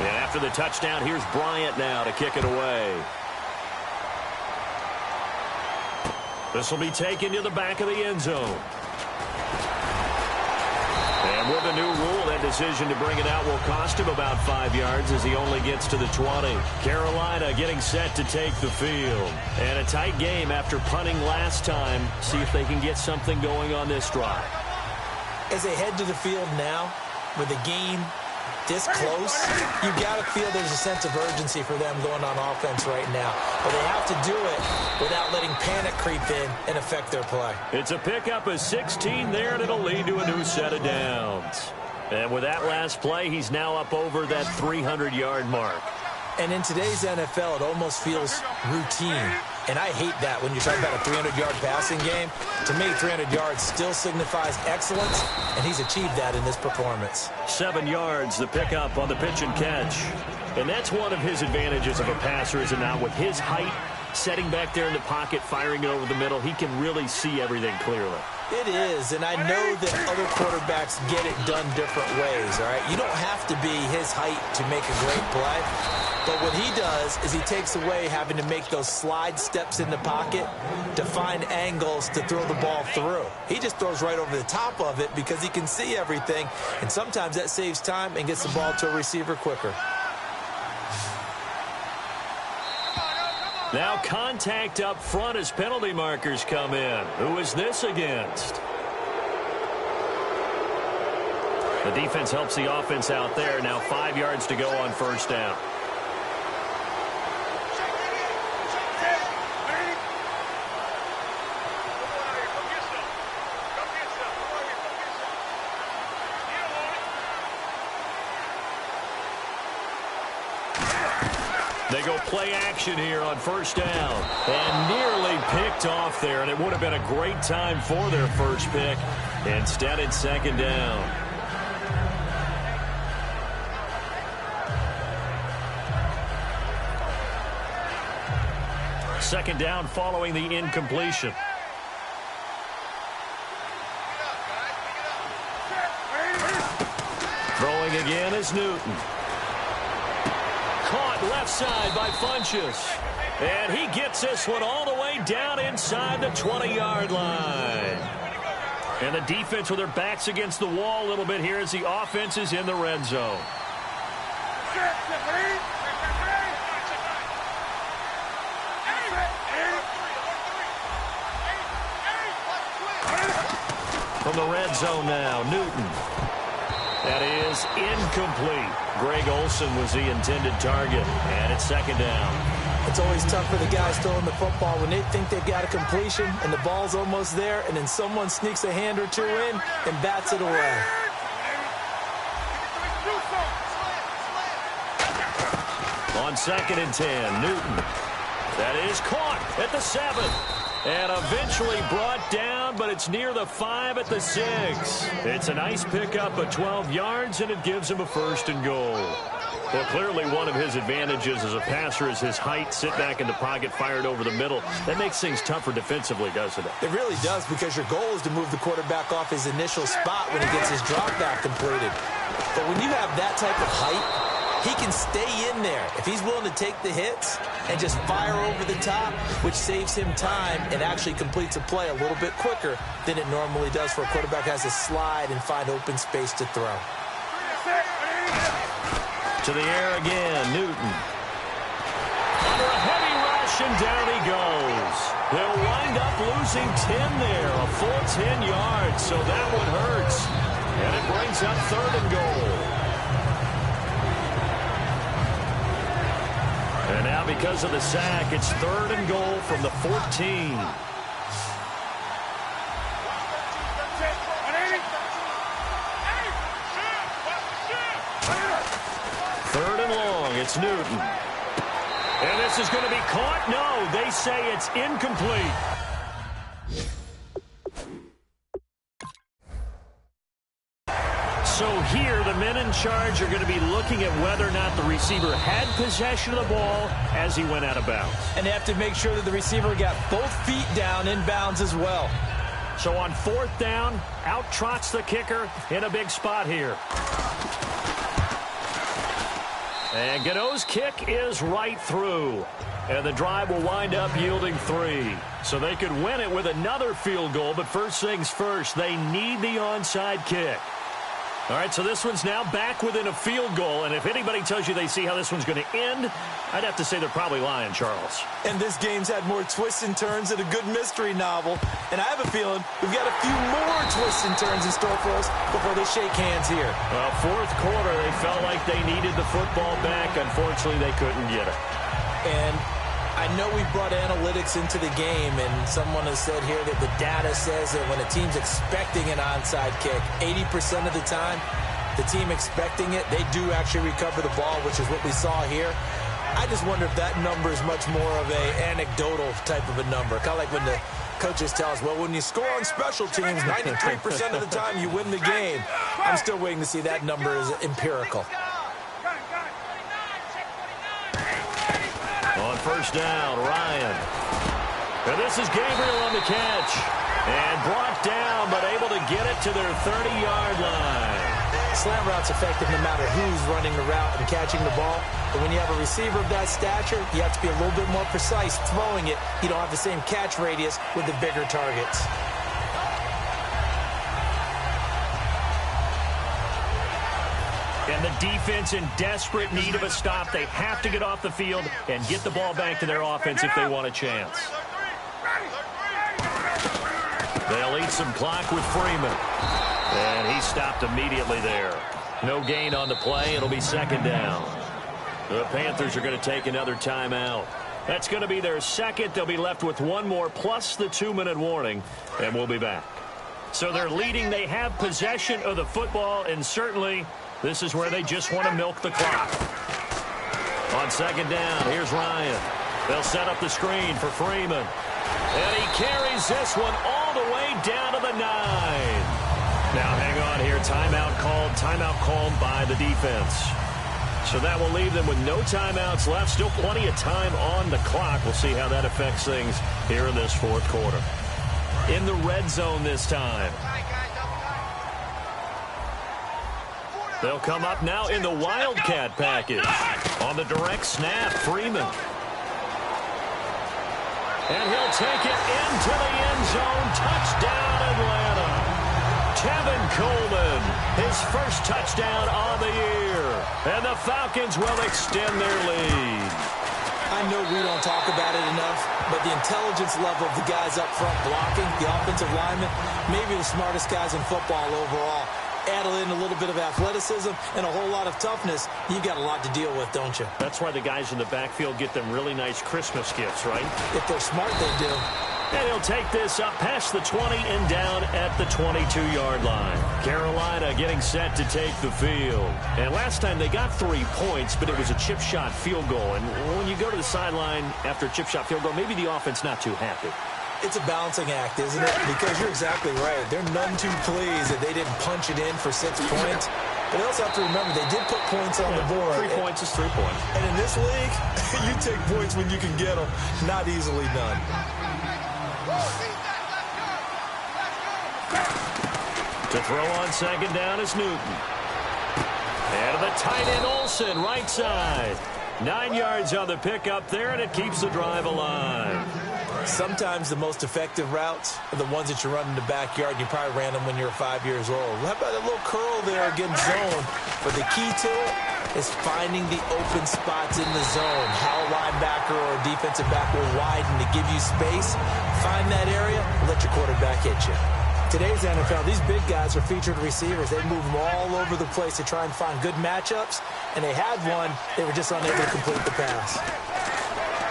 And after the touchdown, here's Bryant now to kick it away. This will be taken to the back of the end zone. And with a new rule, that decision to bring it out will cost him about 5 yards as he only gets to the 20. Carolina getting set to take the field. And a tight game after punting last time. See if they can get something going on this drive. As they head to the field now, with the game this close, you got to feel there's a sense of urgency for them going on offense right now. But they have to do it without letting panic creep in and affect their play. It's a pickup of 16 there, and it'll lead to a new set of downs. And with that last play, he's now up over that 300-yard mark. And in today's NFL, it almost feels routine. And I hate that when you're talking about a 300-yard passing game. To me, 300 yards still signifies excellence, and he's achieved that in this performance. 7 yards, the pickup on the pitch and catch. And that's one of his advantages of a passer, is it not? With his height, setting back there in the pocket, firing it over the middle, he can really see everything clearly. It is, and I know that other quarterbacks get it done different ways, all right? You don't have to be his height to make a great play. But what he does is he takes away having to make those slide steps in the pocket to find angles to throw the ball through. He just throws right over the top of it because he can see everything, and sometimes that saves time and gets the ball to a receiver quicker. Now contact up front as penalty markers come in. Who is this against? The defense helps the offense out there. Now 5 yards to go on first down. They go play action here on first down. And nearly picked off there. And it would have been a great time for their first pick. Instead, it's second down. Second down following the incompletion. Throwing again is Newton. Caught left side by Funchess. And he gets this one all the way down inside the 20-yard line. And the defense with their backs against the wall a little bit here as the offense is in the red zone. From the red zone now, Newton. That is incomplete. Greg Olsen was the intended target, and it's second down. It's always tough for the guys throwing the football when they think they've got a completion and the ball's almost there, and then someone sneaks a hand or two in and bats it away. On 2nd and 10, Newton. That is caught at the 7. And eventually brought down, but it's near the 5 at the 6. It's a nice pickup of 12 yards, and it gives him a 1st and goal. Well, clearly one of his advantages as a passer is his height. Sit back in the pocket, fired over the middle. That makes things tougher defensively, doesn't it? It really does, because your goal is to move the quarterback off his initial spot when he gets his drop back completed. But when you have that type of height, he can stay in there if he's willing to take the hits and just fire over the top, which saves him time and actually completes a play a little bit quicker than it normally does for a quarterback who has to slide and find open space to throw. To the air again, Newton. Under a heavy rush, and down he goes. They'll wind up losing 10 there, a full 10 yards, so that one hurts. And it brings up 3rd and goal. And now because of the sack, it's 3rd and goal from the 14. Third and long, it's Newton. And this is going to be caught? No, they say it's incomplete. So here, the men in charge are going to be looking at whether or not the receiver had possession of the ball as he went out of bounds. And they have to make sure that the receiver got both feet down in bounds as well. So on 4th down, out trots the kicker in a big spot here. And Gano's kick is right through. And the drive will wind up yielding 3. So they could win it with another field goal, but first things first, they need the onside kick. All right, so this one's now back within a field goal, and if anybody tells you they see how this one's going to end, I'd have to say they're probably lying, Charles. And this game's had more twists and turns than a good mystery novel, and I have a feeling we've got a few more twists and turns in store for us before they shake hands here. Well, 4th quarter, they felt like they needed the football back. Unfortunately, they couldn't get it. And I know we brought analytics into the game, and someone has said here that the data says that when a team's expecting an onside kick, 80% of the time, the team expecting it, they do actually recover the ball, which is what we saw here. I just wonder if that number is much more of a anecdotal type of a number. Kind of like when the coaches tell us, well, when you score on special teams, 93% of the time you win the game. I'm still waiting to see that number is empirical. On first down, Ryan. And this is Gabriel on the catch. And brought down, but able to get it to their 30-yard line. Slant route's effective no matter who's running the route and catching the ball. But when you have a receiver of that stature, you have to be a little bit more precise throwing it. You don't have the same catch radius with the bigger targets. And the defense in desperate need of a stop. They have to get off the field and get the ball back to their offense if they want a chance. They'll eat some clock with Freeman. And he stopped immediately there. No gain on the play. It'll be second down. The Panthers are going to take another timeout. That's going to be their second. They'll be left with one more plus the 2-minute warning, and we'll be back. So they're leading. They have possession of the football, and certainly this is where they just want to milk the clock. On second down, here's Ryan. They'll set up the screen for Freeman. And he carries this one all the way down to the 9. Now hang on here. Timeout called by the defense. So that will leave them with no timeouts left. Still plenty of time on the clock. We'll see how that affects things here in this fourth quarter. In the red zone this time. They'll come up now in the Wildcat package. On the direct snap, Freeman. And he'll take it into the end zone. Touchdown, Atlanta. Tevin Coleman, his first touchdown on the year. And the Falcons will extend their lead. I know we don't talk about it enough, but the intelligence level of the guys up front blocking, the offensive linemen, maybe the smartest guys in football overall. Add in a little bit of athleticism and a whole lot of toughness, you've got a lot to deal with, don't you? That's why the guys in the backfield get them really nice Christmas gifts, right? If they're smart, they do. And he'll take this up past the 20 and down at the 22-yard line. Carolina getting set to take the field. And last time they got 3 points, but it was a chip shot field goal. And when you go to the sideline after a chip shot field goal, maybe the offense not too happy. It's a balancing act, isn't it? Because you're exactly right. They're none too pleased that they didn't punch it in for 6 points. But they also have to remember they did put points on the board. 3 points is 3 points. And in this league, you take points when you can get them. Not easily done. To throw on second down is Newton. And to the tight end Olsen, right side. 9 yards on the pickup there, and it keeps the drive alive. Sometimes the most effective routes are the ones that you run in the backyard. You probably ran them when you were 5 years old. How about a little curl there against zone? But the key to it is finding the open spots in the zone. How a linebacker or a defensive back will widen to give you space. Find that area and let your quarterback hit you. Today's NFL, these big guys are featured receivers. They move them all over the place to try and find good matchups. And they had one. They were just unable to complete the pass.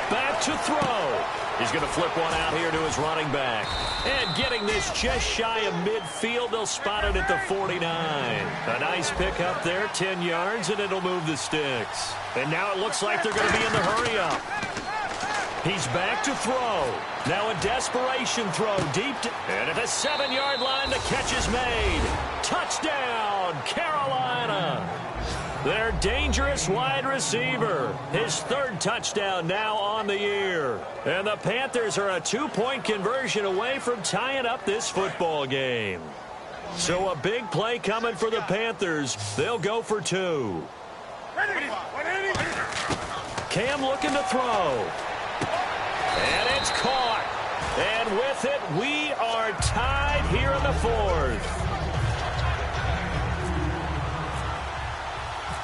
Back to throw. He's going to flip one out here to his running back. And getting this just shy of midfield, they'll spot it at the 49. A nice pick up there, 10 yards, and it'll move the sticks. And now it looks like they're going to be in the hurry-up. He's back to throw. Now a desperation throw deep. And at the 7-yard line, the catch is made. Touchdown, Carolina. Their dangerous wide receiver. His 3rd touchdown now on the year. And the Panthers are a 2-point conversion away from tying up this football game. So a big play coming for the Panthers. They'll go for 2. Cam looking to throw. And it's caught. And with it, we are tied here in the 4th.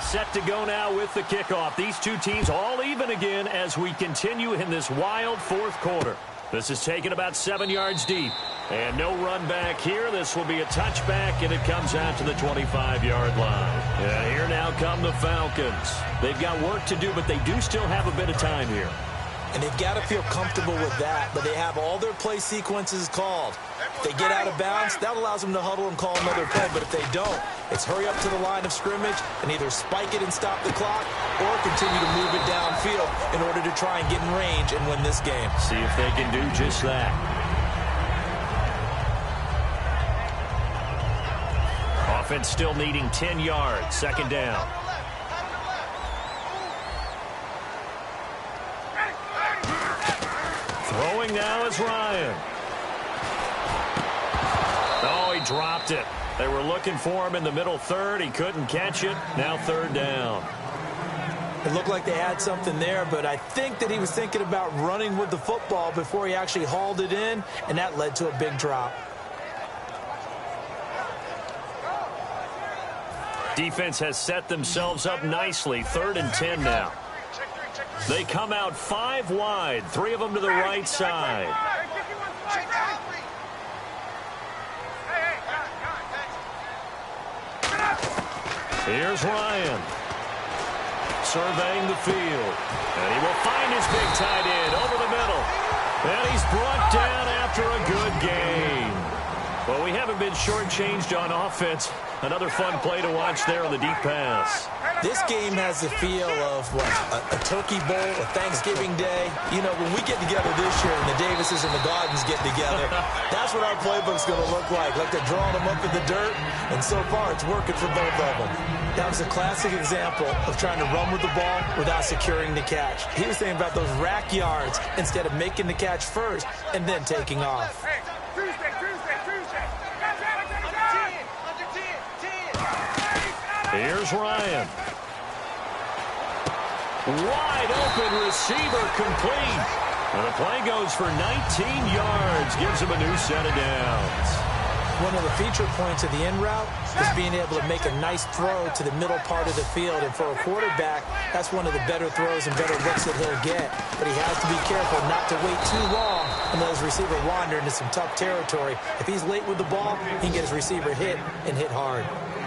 Set to go now with the kickoff. These two teams all even again as we continue in this wild 4th quarter. This is taken about 7 yards deep. And no run back here. This will be a touchback, and it comes out to the 25-yard line. And here now come the Falcons. They've got work to do, but they do still have a bit of time here. And they've got to feel comfortable with that, but they have all their play sequences called. If they get out of bounds, that allows them to huddle and call another play, but if they don't, it's hurry up to the line of scrimmage and either spike it and stop the clock or continue to move it downfield in order to try and get in range and win this game. See if they can do just that. Offense still needing 10 yards, second down. Throwing now is Ryan. Oh, he dropped it. They were looking for him in the middle 3rd. He couldn't catch it. Now 3rd down. It looked like they had something there, but I think that he was thinking about running with the football before he actually hauled it in, and that led to a big drop. Defense has set themselves up nicely. 3rd and 10 now. They come out 5 wide, 3 of them to the right side. Here's Ryan. Surveying the field. And he will find his big tight end over the middle. And he's brought down after a good game. Well, we haven't been shortchanged on offense. Another fun play to watch there on the deep pass. This game has the feel of, what, a turkey bowl, a Thanksgiving day. You know, when we get together this year and the Davises and the Gardens get together, that's what our playbook's going to look like. Like they're drawing them up in the dirt, and so far it's working for both of them. That was a classic example of trying to run with the ball without securing the catch. He was thinking about those rack yards instead of making the catch first and then taking off. Here's Ryan. Wide open receiver complete. And the play goes for 19 yards. Gives him a new set of downs. One of the feature points of the in route is being able to make a nice throw to the middle part of the field. And for a quarterback, that's one of the better throws and better looks that he'll get. But he has to be careful not to wait too long and let his receiver wander into some tough territory. If he's late with the ball, he can get his receiver hit and hit hard.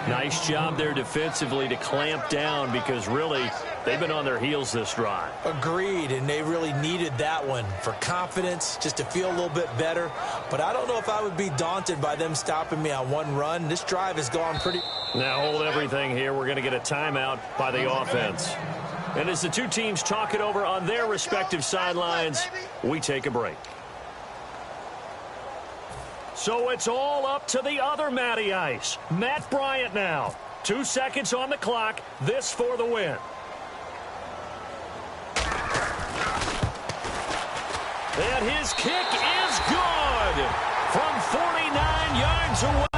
Nice job there defensively to clamp down because really they've been on their heels this drive. Agreed, and they really needed that one for confidence, just to feel a little bit better. But I don't know if I would be daunted by them stopping me on one run. This drive has gone pretty... Now hold everything here. We're going to get a timeout by the offense. And as the two teams talk it over on their respective sidelines, we take a break. So it's all up to the other Matty Ice. Matt Bryant now. 2 seconds on the clock. This for the win. And his kick is good from 49 yards away.